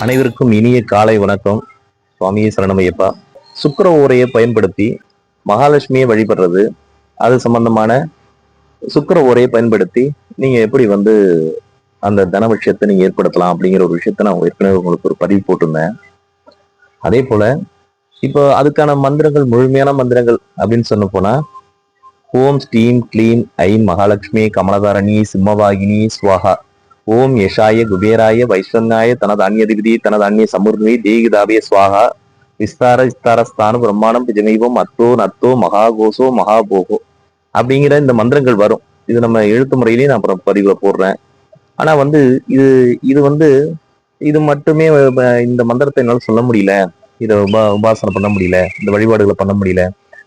அனைவருக்கும் இனிய காலை வணக்கம். சுவாமியே சரணமையப்பா. சுக்கிர ஓரையை பயன்படுத்தி மகாலட்சுமியை வழிபடுறது, அது சம்பந்தமான சுக்கிர ஓரையை பயன்படுத்தி நீங்க எப்படி அந்த தன விஷயத்தை நீங்க ஏற்படுத்தலாம் அப்படிங்கிற ஒரு விஷயத்த நான் ஏற்கனவே உங்களுக்கு ஒரு பதிவு போட்டிருந்தேன். அதே போல இப்போ அதுக்கான மந்திரங்கள், முழுமையான மந்திரங்கள் அப்படின்னு சொன்ன போனா, ஓம் ஸ்ரீம் க்ளீம் ஐம் மகாலட்சுமி கமலதாரணி சிம்மவாகினி ஸ்வாஹா. ஓம் யஷாய குபேராய வைஸ்வன்னாய தனதான்யதிபதி தனதான்ய சமுர்வி தேகிதாபிய ஸ்வாகா. விஸ்தார பிரம்மாணம் பிஜமைவம் அத்தோ நத்தோ மகாகோசோ மகாபோகோ அப்படிங்கிற இந்த மந்திரங்கள் வரும். இது நம்ம எழுத்து முறையிலேயே நான் அப்புறம் பதிவுல போடுறேன். ஆனா இது இது இது மட்டுமே இந்த மந்திரத்தை என்னால சொல்ல முடியல, இதை உபாசனை பண்ண முடியல, இந்த வழிபாடுகளை பண்ண முடியல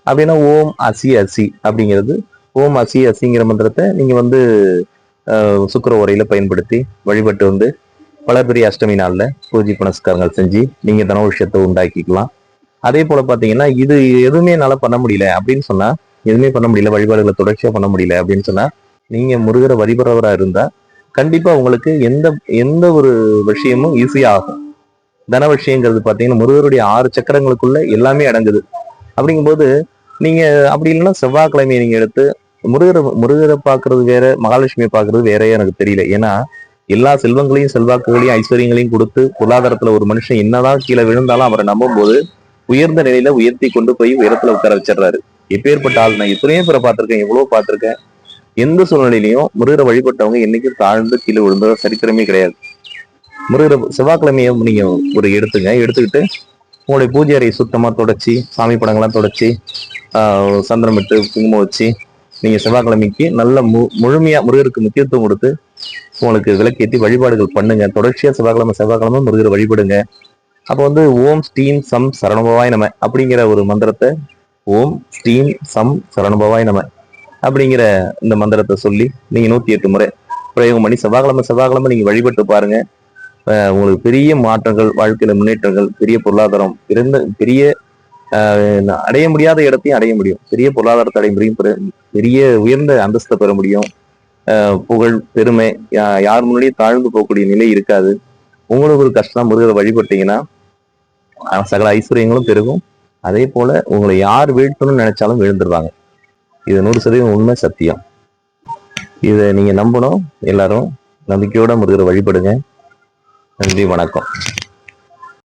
அப்படின்னா, ஓம் அசி அசி அப்படிங்கிறது, ஓம் அசி அசிங்கிற மந்திரத்தை நீங்க சுக்கிர உரையில பயன்படுத்தி வழிபட்டு வளர்பிறை அஷ்டமி நாள்ல பூஜை புனஸ்காரங்கள் செஞ்சு நீங்க தன விஷயத்தை உண்டாக்கிக்கலாம். அதே போல பாத்தீங்கன்னா, இது எதுவுமே என்னால பண்ண முடியல அப்படின்னு சொன்னா, எதுவுமே பண்ண முடியல, வழிபாடுகளை தொடர்ச்சியா பண்ண முடியல அப்படின்னு சொன்னா, நீங்க முருகரை வழிபடுறவரா இருந்தா கண்டிப்பா உங்களுக்கு எந்த எந்த ஒரு விஷயமும் ஈஸியா ஆகும். தன விஷயங்கிறது பாத்தீங்கன்னா முருகருடைய 6 சக்கரங்களுக்குள்ள எல்லாமே அடங்குது. அப்படிங்கும்போது நீங்க அப்படி இல்லைன்னா செவ்வாய்க்கிழமையை நீங்க எடுத்து முருகரை பாக்குறது வேற, மகாலட்சுமியை பாக்குறது வேறையா எனக்கு தெரியல. ஏன்னா எல்லா செல்வங்களையும் செல்வாக்குகளையும் ஐஸ்வர்யங்களையும் கொடுத்து பொருளாதாரத்துல ஒரு மனுஷன் என்னதான் கீழே விழுந்தாலும் அவரை நம்பும் போது உயர்ந்த நிலையில உயர்த்தி கொண்டு போய் உயரத்துல உட்கார வச்சிடறாரு. எப்பேற்பட்ட ஆள் நான் எத்தனையோ பேரை பார்த்திருக்கேன், எவ்வளவு பார்த்திருக்கேன். எந்த சூழ்நிலையிலையும் முருகரை வழிபட்டவங்க என்னைக்கும் தாழ்ந்து கீழே விழுந்த சரித்திரமே கிடையாது. முருகரை செவ்வாய்க்கிழமையை நீங்க எடுத்துக்கிட்டு உங்களுடைய பூஜை அறையை சுத்தமா தொடச்சி, சாமி படங்கள்லாம் தொடச்சி, சந்திரம் விட்டு குங்குமம் வச்சு நீங்க செவ்வாய்க்கிழமைக்கு நல்ல முழுமையா முருகருக்கு முக்கியத்துவம் கொடுத்து உங்களுக்கு விளக்கேற்றி வழிபாடுகள் பண்ணுங்க. தொடர்ச்சியா செவ்வாய்க்கிழமை முருகரை வழிபடுங்க. அப்போ ஓம் ஸ்ரீம் சம் சரணபவாய் நம அப்படிங்கிற ஒரு மந்திரத்தை, ஓம் ஸ்ரீம் சம் சரணபவாய் நம அப்படிங்கிற இந்த மந்திரத்தை சொல்லி நீங்க 108 முறை பிரயோகம் பண்ணி செவ்வாய்க்கிழமை நீங்க வழிபட்டு பாருங்க. உங்களுக்கு பெரிய மாற்றங்கள், வாழ்க்கையில முன்னேற்றங்கள், பெரிய பொருளாதாரம், பெரிய அடைய முடியாத இடத்தையும் அடைய முடியும், பெரிய பொருளாதாரத்தை அடைய முடியும், பெரிய உயர்ந்த அந்தஸ்தை பெற முடியும். புகழ், பெருமை, யார் முன்னாடியும் தாழ்ந்து போகக்கூடிய நிலை இருக்காது. உங்களுக்கு ஒரு கஷ்டம், முருகரை வழிபட்டீங்கன்னா சகல ஐஸ்வர்யங்களும் பெருகும். அதே போல உங்களை யார் வீழ்த்தணும்னு நினைச்சாலும் விழுந்துருவாங்க. இது 100% உண்மை, சத்தியம். இதை நீங்க நம்பணும். எல்லாரும் நம்பிக்கையோட முருகரை வழிபடுங்க. நன்றி, வணக்கம்.